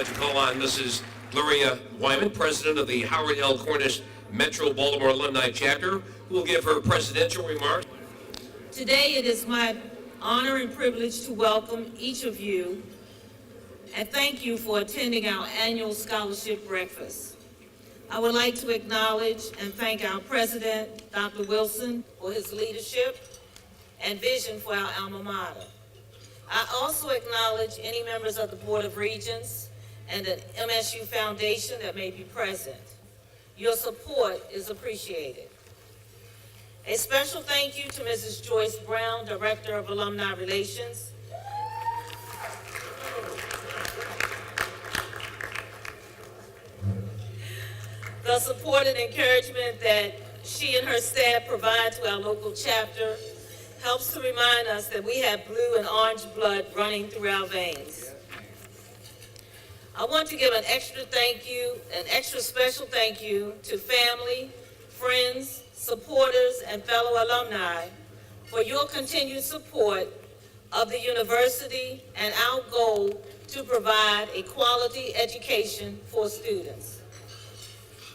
like to call on Mrs. Gloria Wyman, president of the Howard L. Cornish Metro Baltimore Alumni Chapter, who will give her presidential remarks. Today it is my honor and privilege to welcome each of you and thank you for attending our annual scholarship breakfast. I would like to acknowledge and thank our president, Dr. Wilson, for his leadership and vision for our alma mater. I also acknowledge any members of the Board of Regents and the MSU Foundation that may be present. Your support is appreciated. A special thank you to Mrs. Joyce Brown, Director of Alumni Relations. The support and encouragement that she and her staff provide to our local chapter helps to remind us that we have blue and orange blood running through our veins. I want to give an extra special thank you to family, friends, supporters, and fellow alumni for your continued support of the university and our goal to provide a quality education for students.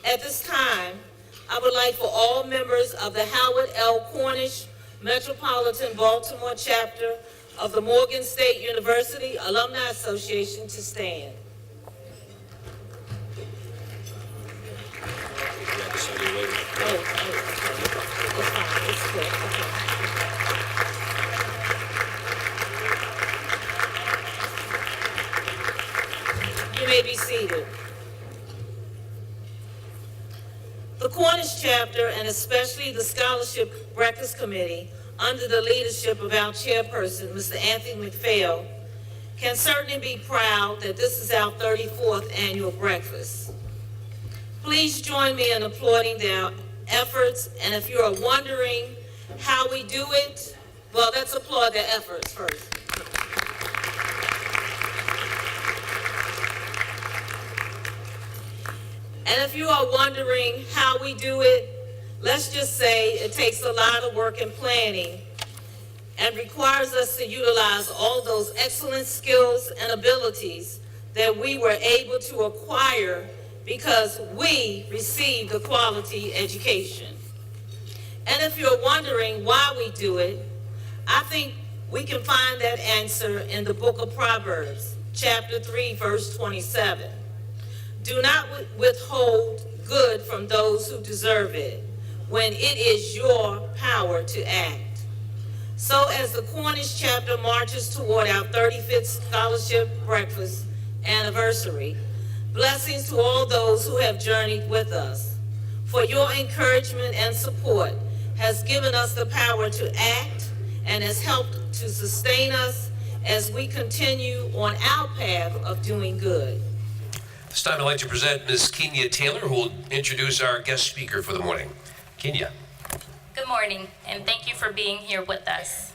At this time, I would like for all members of the Howard L. Cornish Metropolitan Baltimore Chapter of the Morgan State University Alumni Association to stand. You may be seated. The Cornish chapter, and especially the Scholarship Breakfast Committee, under the leadership of our chairperson, Mr. Anthony McPhail, can certainly be proud that this is our 34th annual breakfast. Please join me in applauding their efforts, and if you are wondering how we do it, well, let's applaud their efforts first. And if you are wondering how we do it, let's just say it takes a lot of work and planning and requires us to utilize all those excellent skills and abilities that we were able to acquire because we received a quality education. And if you're wondering why we do it, I think we can find that answer in the book of Proverbs, chapter 3, verse 27. Do not withhold good from those who deserve it, when it is your power to act. So as the Cornish chapter marches toward our 35th scholarship breakfast anniversary, blessings to all those who have journeyed with us. For your encouragement and support has given us the power to act and has helped to sustain us as we continue on our path of doing good. This time I'd like to present Ms. Kenya Taylor, who will introduce our guest speaker for the morning. Kenya. Good morning, and thank you for being here with us.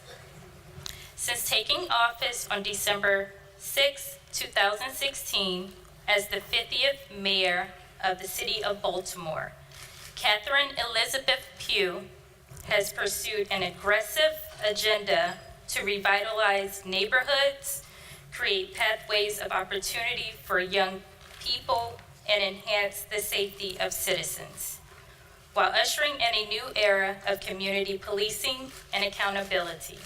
Since taking office on December 6, 2016, as the 50th mayor of the city of Baltimore, Catherine Elizabeth Pugh has pursued an aggressive agenda to revitalize neighborhoods, create pathways of opportunity for young people, and enhance the safety of citizens, while ushering in a new era of community policing and accountability.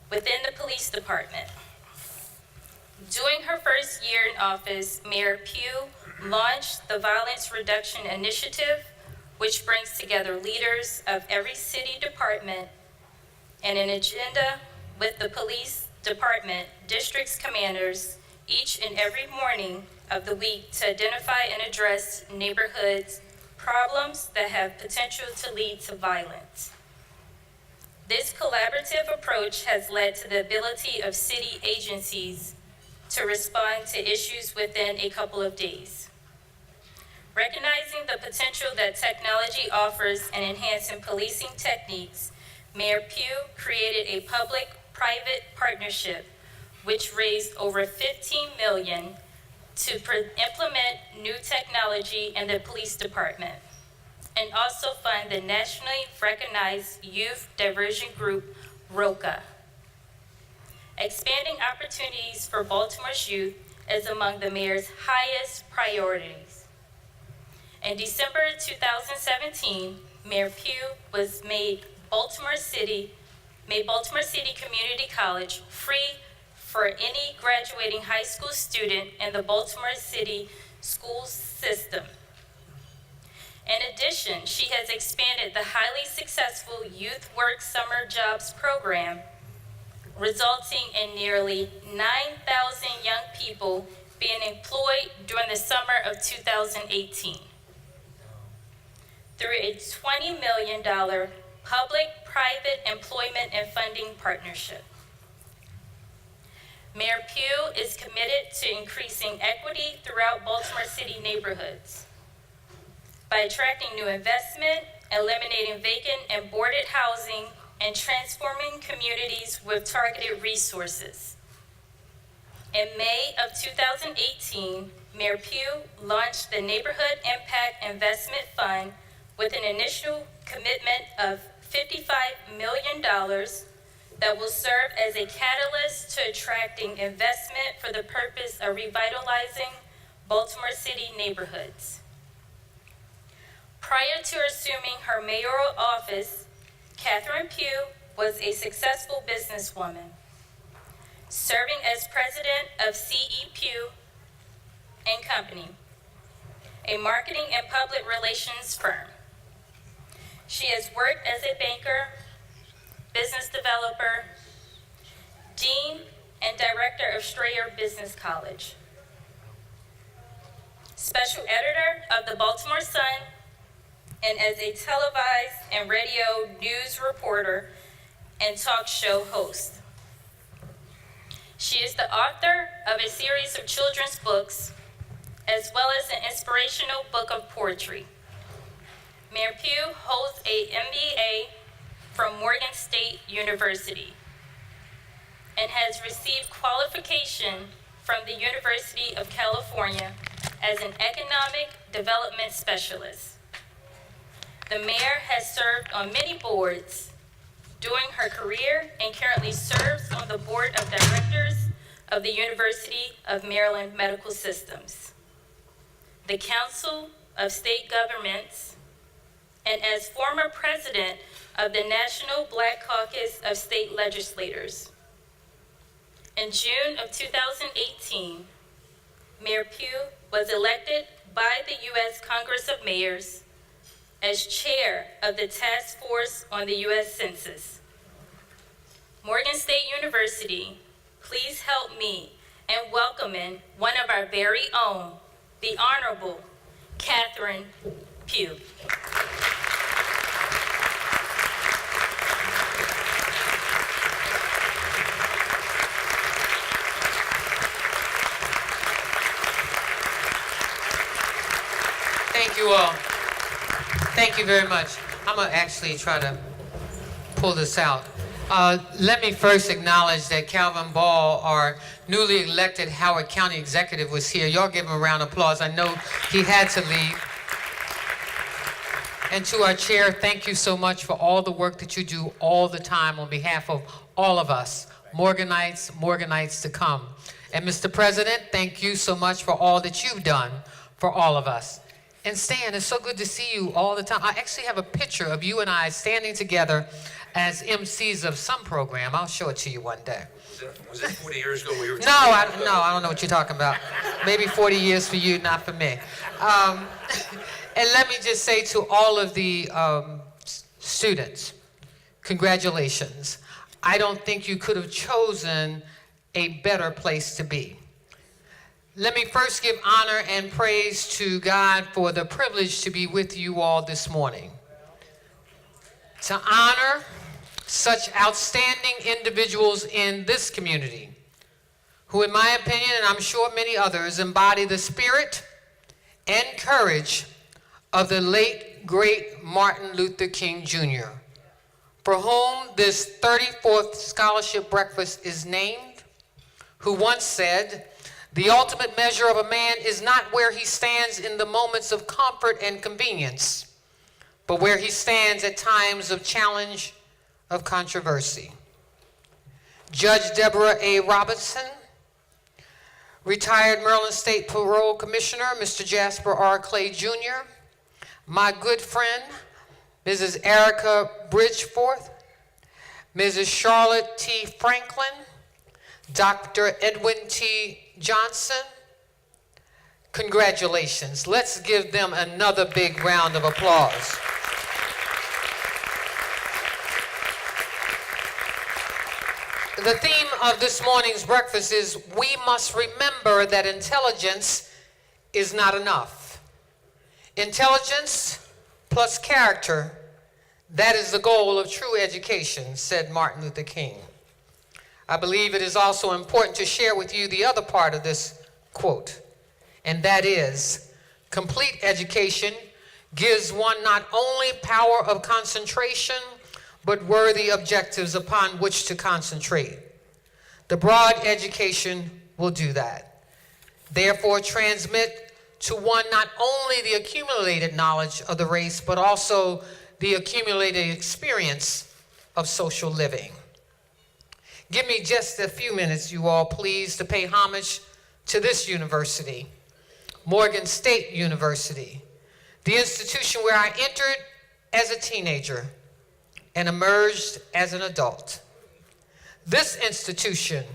Within the police department, during her first year in office, Mayor Pugh launched the Violence Reduction Initiative, which brings together leaders of every city department and an agenda with the police department, district's commanders, each and every morning of the week to identify and address neighborhoods problems that have potential to lead to violence. This collaborative approach has led to the ability of city agencies to respond to issues within a couple of days. Recognizing the potential that technology offers in enhancing policing techniques, Mayor Pugh created a public-private partnership which raised over $15 million to implement new technology in the police department, and also fund the nationally recognized youth diversion group, ROCA. Expanding opportunities for Baltimore's youth as among the mayor's highest priorities. In December 2017, Mayor Pugh was made Baltimore City Community College free for any graduating high school student in the Baltimore City school system. In addition, she has expanded the highly successful Youth Work Summer Jobs program, resulting in nearly 9,000 young people being employed during the summer of 2018. Through a $20 million public-private employment and funding partnership. Mayor Pugh is committed to increasing equity throughout Baltimore City neighborhoods by attracting new investment, eliminating vacant and boarded housing, and transforming communities with targeted resources. In May of 2018, Mayor Pugh launched the Neighborhood Impact Investment Fund with an initial commitment of $55 million that will serve as a catalyst to attracting investment for the purpose of revitalizing Baltimore City neighborhoods. Prior to assuming her mayoral office, Catherine Pugh was a successful businesswoman, serving as president of C.E. Pugh and Company, a marketing and public relations firm. She has worked as a banker, business developer, dean, and director of Strayer Business College, special editor of the Baltimore Sun, and as a televised and radio news reporter and talk show host. She is the author of a series of children's books, as well as an inspirational book of poetry. Mayor Pugh holds an MBA from Morgan State University and has received qualification from the University of California as an economic development specialist. The mayor has served on many boards during her career and currently serves on the board of directors of the University of Maryland Medical Systems, the Council of State Governments, and as former president of the National Black Caucus of State Legislators. In June of 2018, Mayor Pugh was elected by the U.S. Congress of Mayors as chair of the Task Force on the U.S. Census. Morgan State University, please help me in welcoming one of our very own, the Honorable Catherine Pugh. Thank you all. Thank you very much. I'm going to actually try to pull this out. Let me first acknowledge that Calvin Ball, our newly elected Howard County Executive, was here. Y'all give him a round of applause. I know he had to leave. And to our chair, thank you so much for all the work that you do all the time on behalf of all of us, Morganites to come. And Mr. President, thank you so much for all that you've done for all of us. And Stan, it's so good to see you all the time. I actually have a picture of you and I standing together as MCs of some program. I'll show it to you one day. Was it 40 years ago we were... No, I don't know what you're talking about. Maybe 40 years for you, not for me. And let me just say to all of the students, congratulations. I don't think you could have chosen a better place to be. Let me first give honor and praise to God for the privilege to be with you all this morning. To honor such outstanding individuals in this community, who in my opinion, and I'm sure many others, embody the spirit and courage of the late, great Martin Luther King Jr., for whom this 34th scholarship breakfast is named, who once said, "The ultimate measure of a man is not where he stands in the moments of comfort and convenience, but where he stands at times of challenge, of controversy." Judge Deborah A. Robertson Retired Maryland State Parole Commissioner, Mr. Jasper R. Clay Jr., my good friend, Mrs. Erica Bridgeforth, Mrs. Charlotte T. Franklin, Dr. Edwin T. Johnson. Congratulations. Let's give them another big round of applause. The theme of this morning's breakfast is we must remember that intelligence is not enough. Intelligence plus character, that is the goal of true education, said Martin Luther King. I believe it is also important to share with you the other part of this quote, and that is, complete education gives one not only power of concentration, but worthy objectives upon which to concentrate. The broad education will do that. Therefore, transmit to one not only the accumulated knowledge of the race, but also the accumulated experience of social living. Give me just a few minutes, you all, please, to pay homage to this university, Morgan State University, the institution where I entered as a teenager and emerged as an adult. This institution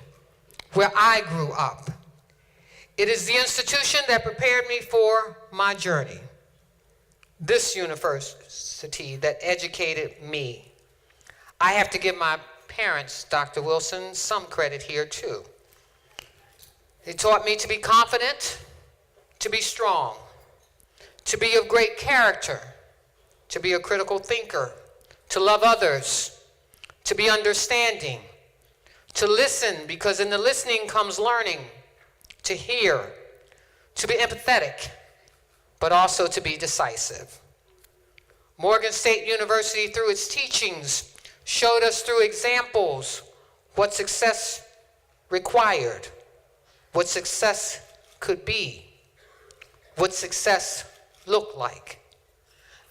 where I grew up, it is the institution that prepared me for my journey. This university that educated me. I have to give my parents, Dr. Wilson, some credit here too. They taught me to be confident, to be strong, to be of great character, to be a critical thinker, to love others, to be understanding, to listen, because in the listening comes learning, to hear, to be empathetic, but also to be decisive. Morgan State University, through its teachings, showed us through examples what success required, what success could be, what success looked like.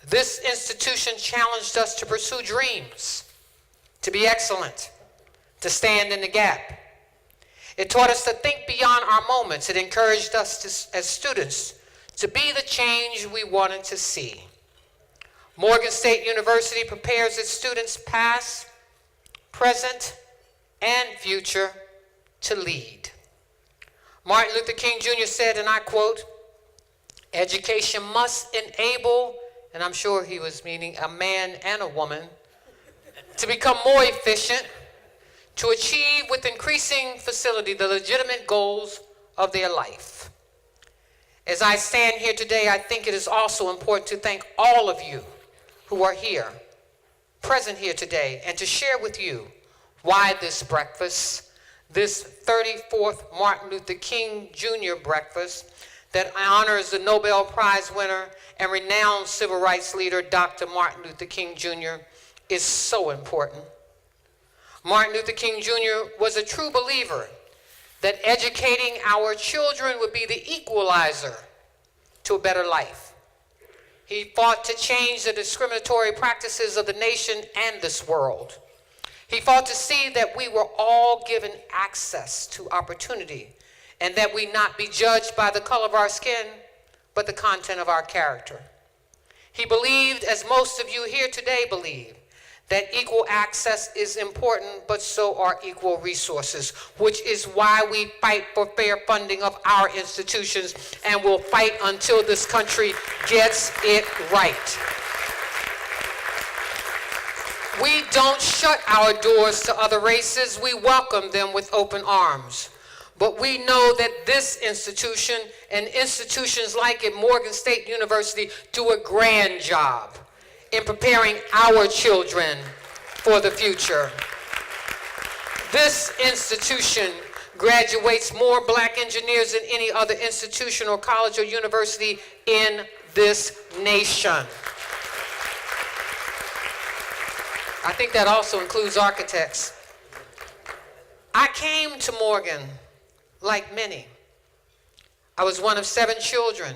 This institution challenged us to pursue dreams, to be excellent, to stand in the gap. It taught us to think beyond our moments. It encouraged us as students to be the change we wanted to see. Morgan State University prepares its students past, present, and future to lead. Martin Luther King Jr. said, and I quote, "Education must enable," and I'm sure he was meaning a man and a woman, "to become more efficient, to achieve with increasing facility the legitimate goals of their life." As I stand here today, I think it is also important to thank all of you who are here, present here today, and to share with you why this breakfast, this 34th Martin Luther King Jr. breakfast that honors the Nobel Prize winner and renowned civil rights leader, Dr. Martin Luther King Jr., is so important. Martin Luther King Jr. was a true believer that educating our children would be the equalizer to a better life. He fought to change the discriminatory practices of the nation and this world. He fought to see that we were all given access to opportunity and that we not be judged by the color of our skin, but the content of our character. He believed, as most of you here today believe, that equal access is important, but so are equal resources, which is why we fight for fair funding of our institutions and will fight until this country gets it right. We don't shut our doors to other races, we welcome them with open arms. But we know that this institution and institutions like it, Morgan State University, do a grand job in preparing our children for the future. This institution graduates more black engineers than any other institution or college or university in this nation. I think that also includes architects. I came to Morgan like many. I was one of 7 children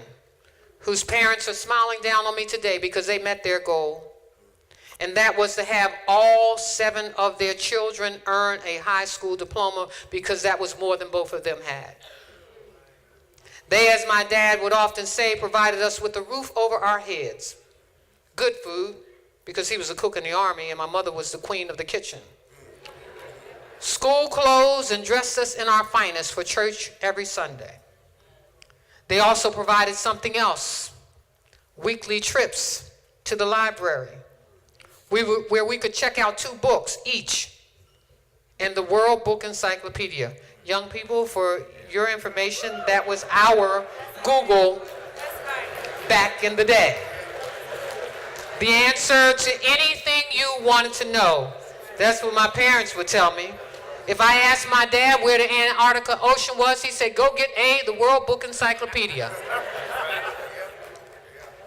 whose parents are smiling down on me today because they met their goal. And that was to have all 7 of their children earn a high school diploma, because that was more than both of them had. They, as my dad would often say, provided us with a roof over our heads, good food, because he was a cook in the army and my mother was the queen of the kitchen, school clothes, and dressed us in our finest for church every Sunday. They also provided something else, weekly trips to the library, where we could check out 2 books each in the World Book Encyclopedia. Young people, for your information, that was our Google back in the day. The answer to anything you wanted to know. That's what my parents would tell me. If I asked my dad where the Antarctica Ocean was, he said, go get the World Book Encyclopedia.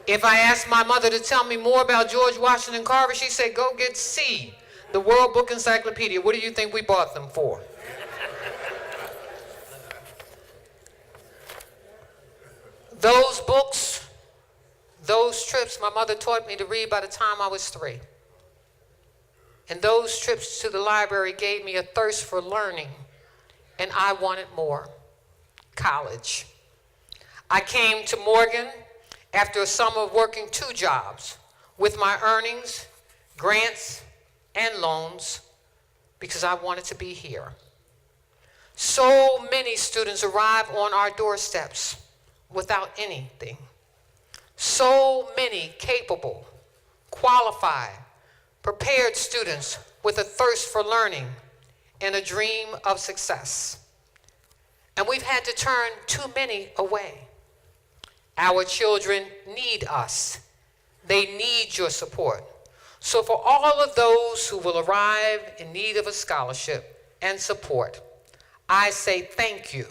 If I asked my mother to tell me more about George Washington Carver, she said, go get C, the World Book Encyclopedia. What do you think we bought them for? Those books, those trips, my mother taught me to read by the time I was 3. And those trips to the library gave me a thirst for learning, and I wanted more. College. I came to Morgan after a summer of working 2 jobs with my earnings, grants, and loans because I wanted to be here. So many students arrive on our doorsteps without anything. So many capable, qualified, prepared students with a thirst for learning and a dream of success. And we've had to turn too many away. Our children need us. They need your support. So for all of those who will arrive in need of a scholarship and support, I say thank you.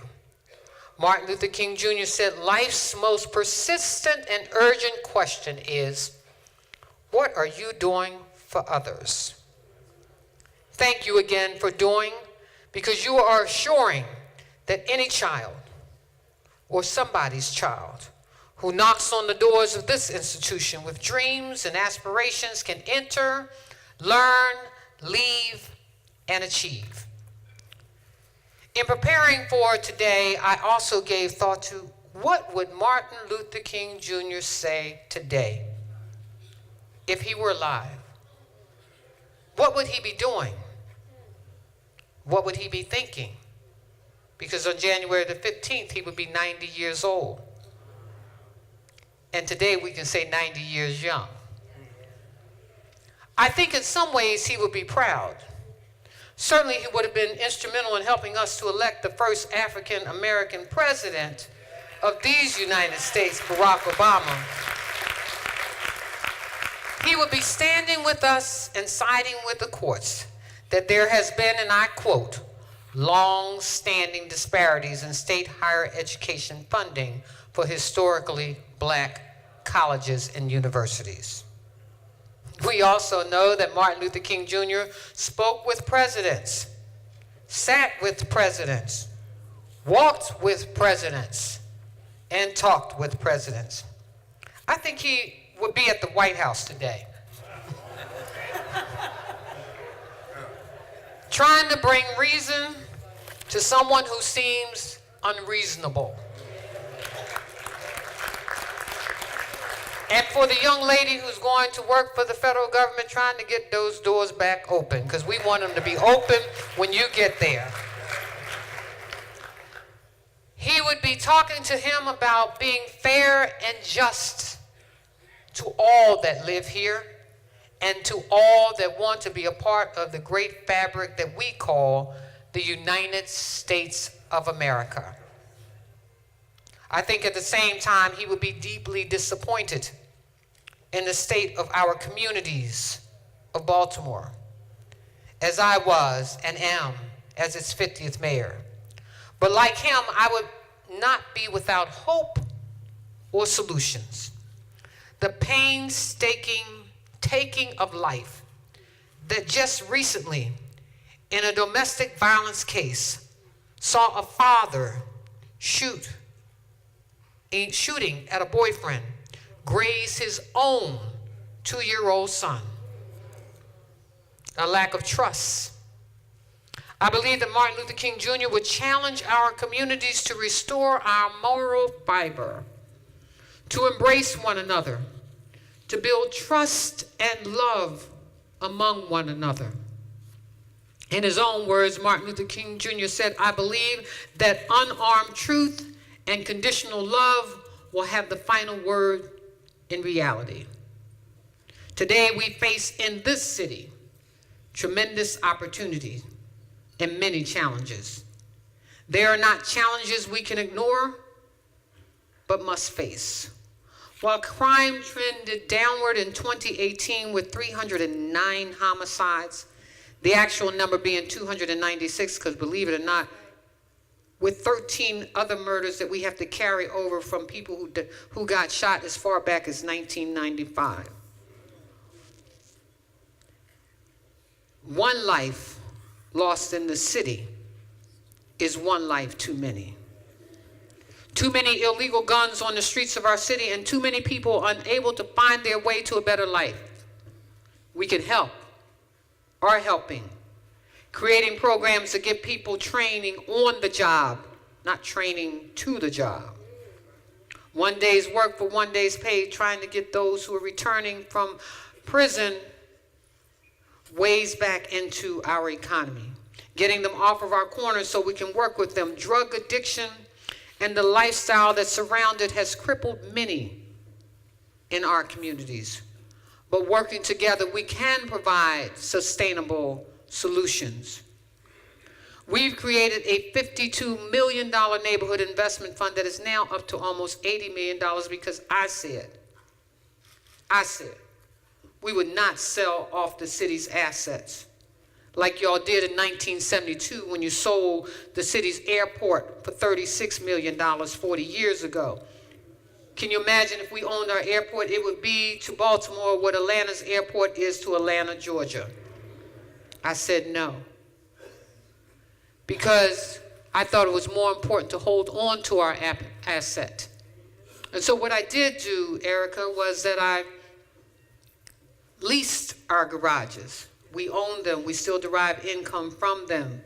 Martin Luther King Jr. said, life's most persistent and urgent question is, what are you doing for others? Thank you again for doing, because you are assuring that any child or somebody's child who knocks on the doors of this institution with dreams and aspirations can enter, learn, leave, and achieve. In preparing for today, I also gave thought to what would Martin Luther King Jr. say today if he were alive? What would he be doing? What would he be thinking? Because on January the 15th, he would be 90 years old. And today we can say 90 years young. I think in some ways he would be proud. Certainly he would have been instrumental in helping us to elect the first African American president of these United States, Barack Obama. He would be standing with us and siding with the courts that there has been, and I quote, long-standing disparities in state higher education funding for historically black colleges and universities. We also know that Martin Luther King Jr. spoke with presidents, sat with presidents, walked with presidents, and talked with presidents. I think he would be at the White House today, trying to bring reason to someone who seems unreasonable. And for the young lady who's going to work for the federal government, trying to get those doors back open, because we want them to be open when you get there. He would be talking to him about being fair and just to all that live here and to all that want to be a part of the great fabric that we call the United States of America. I think at the same time he would be deeply disappointed in the state of our communities of Baltimore, as I was and am as its 50th mayor. But like him, I would not be without hope or solutions. The painstaking taking of life that just recently, in a domestic violence case, saw a father shooting at a boyfriend, graze his own 2-year-old son. A lack of trust. I believe that Martin Luther King Jr. would challenge our communities to restore our moral fiber, to embrace one another, to build trust and love among one another. In his own words, Martin Luther King Jr. said, "I believe that unarmed truth and conditional love will have the final word in reality." Today we face in this city tremendous opportunities and many challenges. They are not challenges we can ignore, but must face. While crime trended downward in 2018 with 309 homicides, the actual number being 296, because believe it or not, with 13 other murders that we have to carry over from people who got shot as far back as 1995. One life lost in the city is one life too many. Too many illegal guns on the streets of our city and too many people unable to find their way to a better life. We can help, are helping, creating programs to give people training on the job, not training to the job. One day's work for one day's pay, trying to get those who are returning from prison ways back into our economy, getting them off of our corners so we can work with them. Drug addiction and the lifestyle that surrounds it has crippled many in our communities. But working together, we can provide sustainable solutions. We've created a $52 million neighborhood investment fund that is now up to almost $80 million because I said, we would not sell off the city's assets like y'all did in 1972 when you sold the city's airport for $36 million 40 years ago. Can you imagine if we owned our airport? It would be to Baltimore what Atlanta's airport is to Atlanta, Georgia. I said no, because I thought it was more important to hold on to our asset. And so what I did do, Erica, was that I leased our garages. We owned them. We still derive income from them.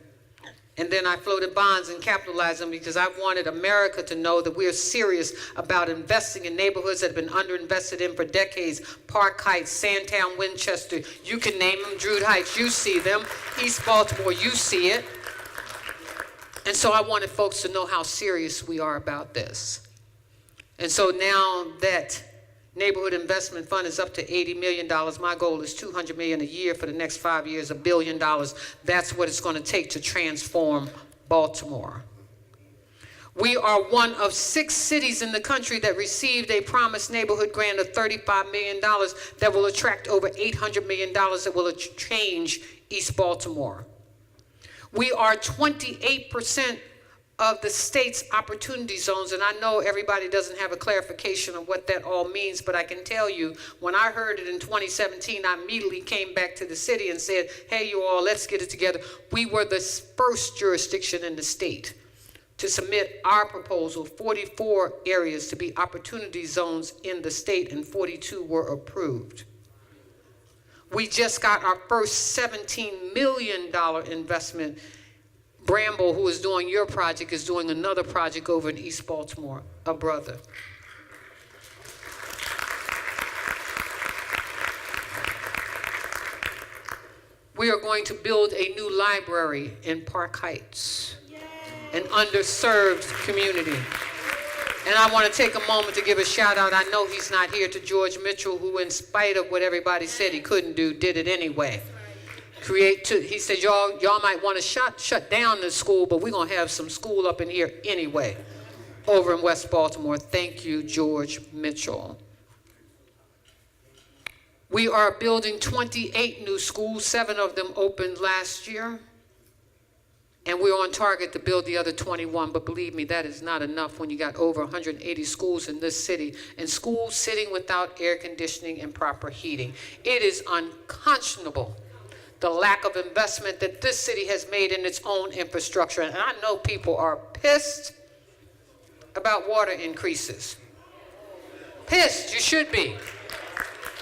And then I floated bonds and capitalized them because I wanted America to know that we are serious about investing in neighborhoods that have been underinvested in for decades. Park Heights, Sandtown, Winchester, you can name them. Druid Heights, you see them. East Baltimore, you see it. And so I wanted folks to know how serious we are about this. And so now that Neighborhood Investment Fund is up to $80 million. My goal is $200 million a year for the next 5 years, $1 billion. That's what it's going to take to transform Baltimore. We are one of 6 cities in the country that received a promised neighborhood grant of $35 million that will attract over $800 million that will change East Baltimore. We are 28% of the state's opportunity zones, and I know everybody doesn't have a clarification of what that all means, but I can tell you, when I heard it in 2017, I immediately came back to the city and said, hey, you all, let's get it together. We were the first jurisdiction in the state to submit our proposal, 44 areas to be opportunity zones in the state, and 42 were approved. We just got our first $17 million investment. Bramble, who is doing your project, is doing another project over in East Baltimore, a brother. We are going to build a new library in Park Heights, an underserved community. And I want to take a moment to give a shout out. I know he's not here, to George Mitchell, who in spite of what everybody said he couldn't do, did it anyway. He said, y'all might want to shut down this school, but we're going to have some school up in here anyway, over in West Baltimore. Thank you, George Mitchell. We are building 28 new schools. 7 of them opened last year. And we're on target to build the other 21. But believe me, that is not enough when you got over 180 schools in this city, and schools sitting without air conditioning and proper heating. It is unconscionable, the lack of investment that this city has made in its own infrastructure. And I know people are pissed about water increases. Pissed, you should be.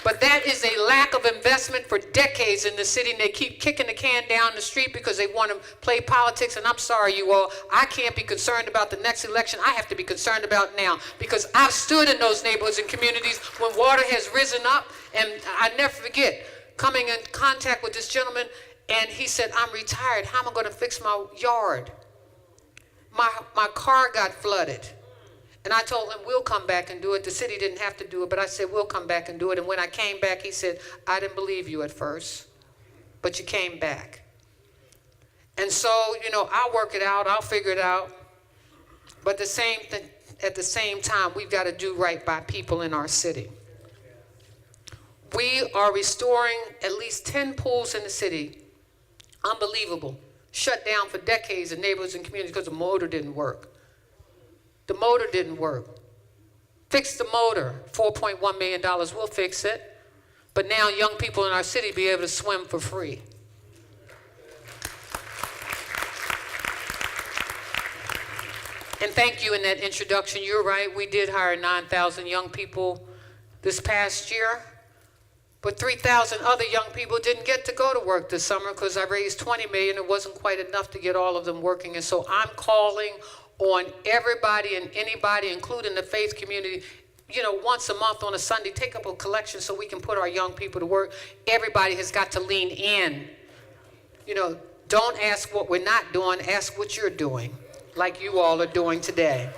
But that is a lack of investment for decades in the city, and they keep kicking the can down the street because they want to play politics. And I'm sorry, you all, I can't be concerned about the next election. I have to be concerned about now, because I've stood in those neighborhoods and communities when water has risen up. And I never forget coming in contact with this gentleman, and he said, I'm retired. How am I going to fix my yard? My car got flooded. And I told him, we'll come back and do it. The city didn't have to do it, but I said, we'll come back and do it. And when I came back, he said, I didn't believe you at first, but you came back. And so, I'll work it out. I'll figure it out. But at the same time, we've got to do right by people in our city. We are restoring at least 10 pools in the city. Unbelievable. Shut down for decades in neighborhoods and communities because the motor didn't work. The motor didn't work. Fix the motor, $4.1 million, we'll fix it. But now young people in our city be able to swim for free. And thank you in that introduction. You're right, we did hire 9,000 young people this past year. But 3,000 other young people didn't get to go to work this summer because I raised $20 million. It wasn't quite enough to get all of them working. And so I'm calling on everybody and anybody, including the faith community, once a month on a Sunday, take up a collection so we can put our young people to work. Everybody has got to lean in. Don't ask what we're not doing, ask what you're doing, like you all are doing today.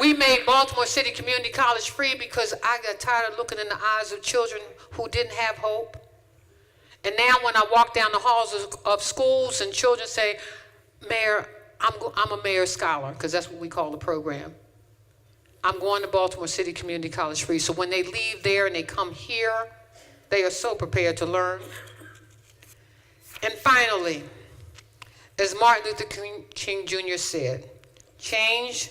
We made Baltimore City Community College free because I got tired of looking in the eyes of children who didn't have hope. And now when I walk down the halls of schools and children say, Mayor, I'm a Mayor Scholar, because that's what we call the program. I'm going to Baltimore City Community College free. So when they leave there and they come here, they are so prepared to learn. And finally, as Martin Luther King Jr. said, change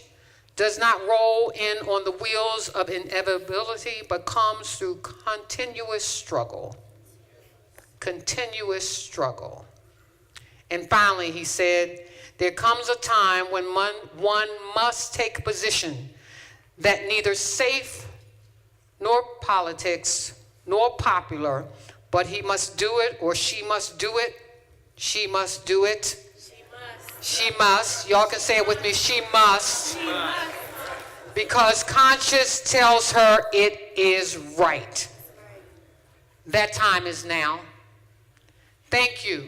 does not roll in on the wheels of inevitability, but comes through continuous struggle. Continuous struggle. And finally, he said, there comes a time when one must take a position that neither safe, nor politics, nor popular, but he must do it, or she must do it. She must do it. She must. Y'all can say it with me. She must. She must. Because conscience tells her it is right. That time is now. Thank you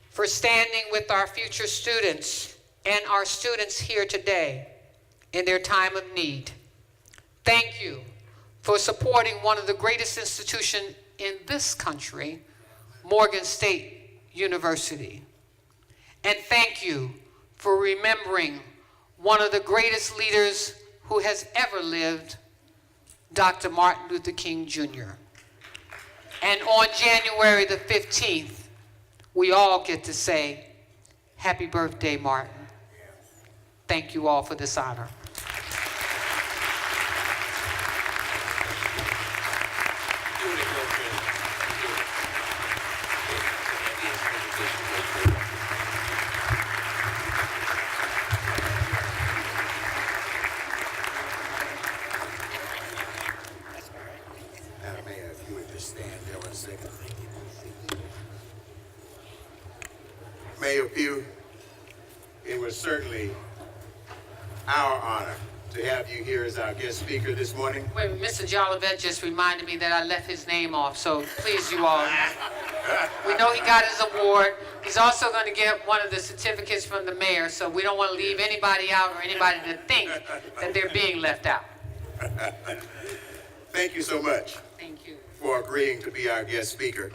for standing with our future students and our students here today in their time of need. Thank you for supporting one of the greatest institutions in this country, Morgan State University. And thank you for remembering one of the greatest leaders who has ever lived, Dr. Martin Luther King Jr. And on January the 15th, we all get to say, happy birthday, Martin. Thank you all for this honor. Mayor Pugh, it was certainly our honor to have you here as our guest speaker this morning. Wait, Mr. Jolivet just reminded me that I left his name off, so please, you all. We know he got his award. He's also going to get one of the certificates from the mayor, so we don't want to leave anybody out or anybody to think that they're being left out. Thank you so much. Thank you. For agreeing to be our guest speaker.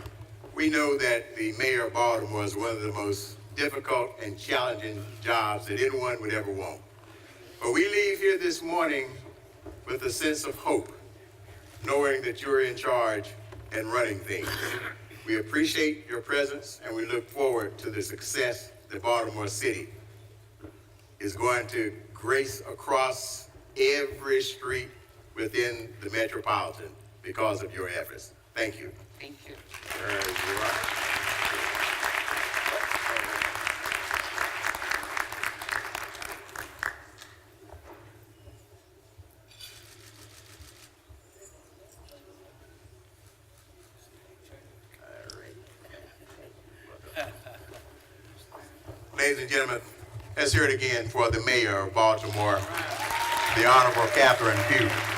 We know that the mayor of Baltimore is one of the most difficult and challenging jobs that anyone would ever want. But we leave here this morning with a sense of hope, knowing that you're in charge and running things. We appreciate your presence, and we look forward to the success that Baltimore City is going to grace across every street within the metropolitan because of your efforts. Thank you. Thank you. There you are. ladies and gentlemen, let's hear it again for the mayor of Baltimore, the Honorable Catherine Pugh.